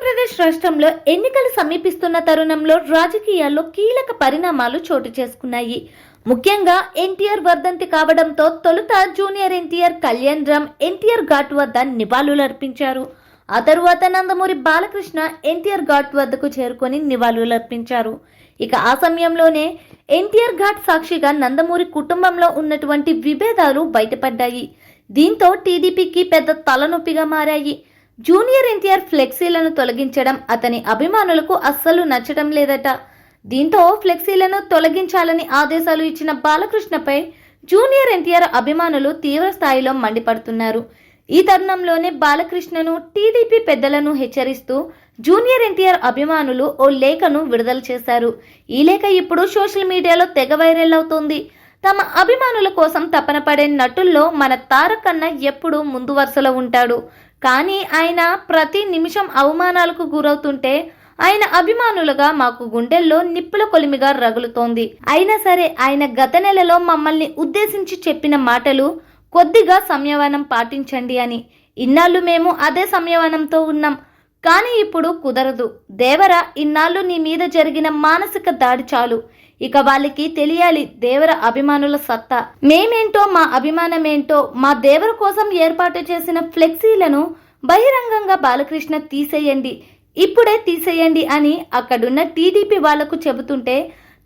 ఆంధ్రప్రదేశ్ రాష్ట్రంలో ఎన్నికలు సమీపిస్తున్న తరుణంలో రాజకీయాల్లో కీలక పరిణామాలు చోటు చేసుకున్నాయి. ముఖ్యంగా ఎన్టీఆర్ వర్ధంతి కావడంతో తొలుత జూనియర్ ఎన్టీఆర్ కళ్యాణ్ రామ్ ఎన్టీఆర్ ఘాట్ వద్ద నివాళులర్పించారు. ఆ తరువాత నందమూరి బాలకృష్ణ ఎన్టీఆర్ ఘాట్ వద్దకు చేరుకొని నివాళులర్పించారు. ఇక ఆ సమయంలోనే ఎన్టీఆర్ ఘాట్ సాక్షిగా నందమూరి కుటుంబంలో ఉన్నటువంటి విభేదాలు బయటపడ్డాయి. దీంతో టీడీపీకి పెద్ద తలనొప్పిగా మారాయి. జూనియర్ ఎన్టీఆర్ ఫ్లెక్సీలను తొలగించడం అతని అభిమానులకు అస్సలు నచ్చడం లేదట. దీంతో ఫ్లెక్సీలను తొలగించాలని ఆదేశాలు ఇచ్చిన బాలకృష్ణపై జూనియర్ ఎన్టీఆర్ అభిమానులు తీవ్ర స్థాయిలో మండిపడుతున్నారు. ఈ తరుణంలోనే బాలకృష్ణను టీడీపీ పెద్దలను హెచ్చరిస్తూ జూనియర్ ఎన్టీఆర్ అభిమానులు ఓ లేఖను విడుదల చేశారు. ఈ లేఖ ఇప్పుడు సోషల్ మీడియాలో తెగ వైరల్ అవుతోంది. తమ అభిమానుల కోసం తపన పడే నటుల్లో మన తారక్ అన్న ఎప్పుడూ ముందు వరుసలో ఉంటాడు. కానీ ఆయన ప్రతి నిమిషం అవమానాలకు గురవుతుంటే ఆయన అభిమానులుగా మాకు గుండెల్లో నిప్పుల కొలిమిగా రగులుతోంది. అయినా సరే ఆయన గత నెలలో మమ్మల్ని ఉద్దేశించి చెప్పిన మాటలు కొద్దిగా సంయమనం పాటించండి అని. ఇన్నాళ్ళు మేము అదే సంయమనంతో ఉన్నాం. కానీ ఇప్పుడు కుదరదు. దేవర, ఇన్నాళ్ళు నీ మీద జరిగిన మానసిక దాడి చాలు. ఇక వాళ్ళకి తెలియాలి దేవర అభిమానుల సత్తా. మేమేంటో, మా అభిమానమేంటో. మా దేవర కోసం ఏర్పాటు చేసిన ఫ్లెక్సీలను బహిరంగంగా బాలకృష్ణ తీసేయండి, ఇప్పుడే తీసేయండి అని అక్కడున్న టీడీపీ వాళ్లకు చెబుతుంటే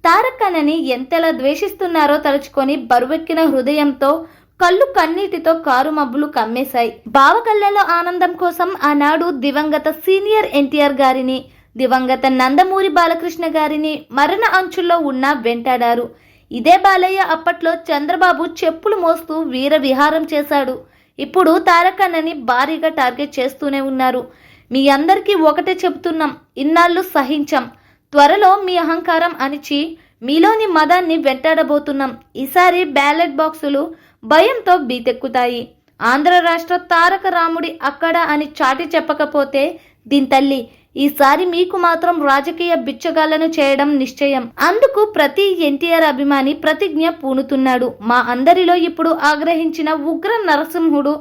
తారక్ అన్నని ఎంతలా ద్వేషిస్తున్నారో తలుచుకొని బరువెక్కిన హృదయంతో కళ్ళు కన్నీటితో కారు మబ్బులు కమ్మేశాయి. బావ కళ్ళలో ఆనందం కోసం ఆనాడు దివంగత సీనియర్ ఎన్టీఆర్ గారిని, దివంగత నందమూరి బాలకృష్ణ గారిని మరణ అంచుల్లో ఉన్న వెంటాడారు. ఇదే బాలయ్య అప్పట్లో చంద్రబాబు చెప్పులు మోస్తూ వీర విహారం చేశాడు. ఇప్పుడు తారక్ అన్నని భారీగా టార్గెట్ చేస్తూనే ఉన్నారు. మీ అందరికీ ఒకటే చెబుతున్నాం, ఇన్నాళ్ళు సహించాం. త్వరలో మీ అహంకారం అణిచి మీలోని మదాన్ని వెంటాడబోతున్నాం. ఈసారి బ్యాలెట్ బాక్సులు భయంతో బీటెక్కుతాయి. ఆంధ్ర రాష్ట్ర తారక రాముడి అక్కడ అని చాటి చెప్పకపోతే దీని తల్లి, ఈసారి మీకు మాత్రం రాజకీయ బిచ్చగాళ్లను చేయడం నిశ్చయం. అందుకు ప్రతి ఎన్టీఆర్ అభిమాని ప్రతిజ్ఞ పూనుతున్నాడు. మా అందరిలో ఇప్పుడు ఆగ్రహించిన ఉగ్ర నరసింహుడు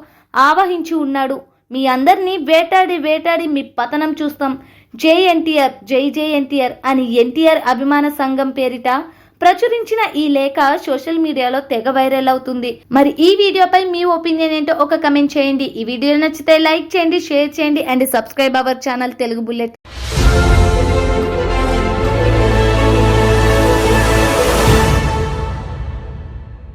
ఆవహించి ఉన్నాడు. మీ అందరినీ వేటాడి వేటాడి మీ పతనం చూస్తాం. జై ఎన్టీఆర్, జై జై ఎన్టీఆర్ అని ఎన్టీఆర్ అభిమాన సంఘం పేరిట ప్రచురించిన ఈ లేఖ సోషల్ మీడియాలో తెగ వైరల్ అవుతుంది. మరి ఈ వీడియోపై మీ ఒపీనియన్ ఏంటో ఒక కమెంట్ చేయండి. ఈ వీడియో నచ్చితే లైక్ చేయండి, షేర్ చేయండి and subscribe our channel Telugu bullet.